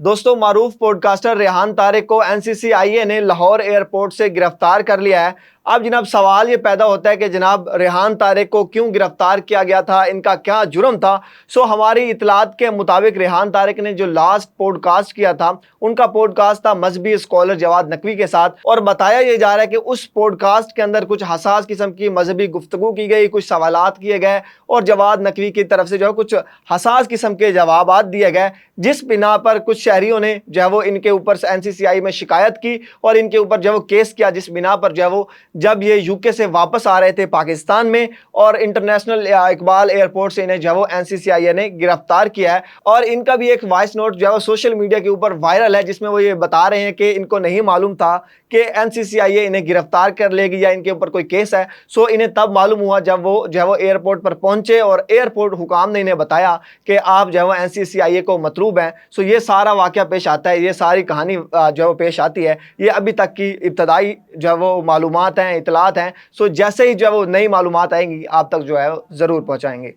दोस्तों, मारूफ पॉडकास्टर रेहान तारिक को एनसीसीआईए ने लाहौर एयरपोर्ट से गिरफ्तार कर लिया है। अब जनाब सवाल ये पैदा होता है कि जनाब रेहान तारिक को क्यों गिरफ्तार किया गया था, इनका क्या जुर्म था। हमारी इतलात के मुताबिक रेहान तारिक ने जो लास्ट पॉडकास्ट किया था, उनका पॉडकास्ट था मजहबी स्कॉलर जवाद नकवी के साथ, और बताया ये जा रहा है कि उस पॉडकास्ट के अंदर कुछ हसास किस्म की मजहबी गुफ्तगू की गई, कुछ सवालात किए गए और जवाद नकवी की तरफ से जो है कुछ हसास किस्म के जवाबात दिए गए, जिस बिना पर कुछ शहरियों ने जो है वो इनके ऊपर एनसीसीआई में शिकायत की और इनके ऊपर जो है वो केस किया, जिस बिना पर जो है वो जब ये यूके से वापस आ रहे थे पाकिस्तान में और इंटरनेशनल इकबाल एयरपोर्ट से इन्हें जो है वो एनसीसीआई ने गिरफ्तार किया है। और इनका भी एक वॉइस नोट जो है वो सोशल मीडिया के ऊपर वायरल है, जिसमें वो ये बता रहे हैं कि इनको नहीं मालूम था कि एनसीसीआई इन्हें गिरफ्तार कर लेगी या इनके ऊपर कोई केस है। इन्हें तब मालूम हुआ जब वो जो है वो एयरपोर्ट पर पहुंचे और एयरपोर्ट हुकाम ने इन्हें बताया कि आप जो है वो एनसीसीआई को मतलूब हैं। ये सारा वाकया पेश आता है, ये सारी कहानी जो है वो पेश आती है। ये अभी तक की इब्तदाई जो है वो मालूमात हैं, इतलात हैं। जैसे ही जो है वो नई मालूमात आएंगी आप तक जो है ज़रूर पहुँचाएंगे।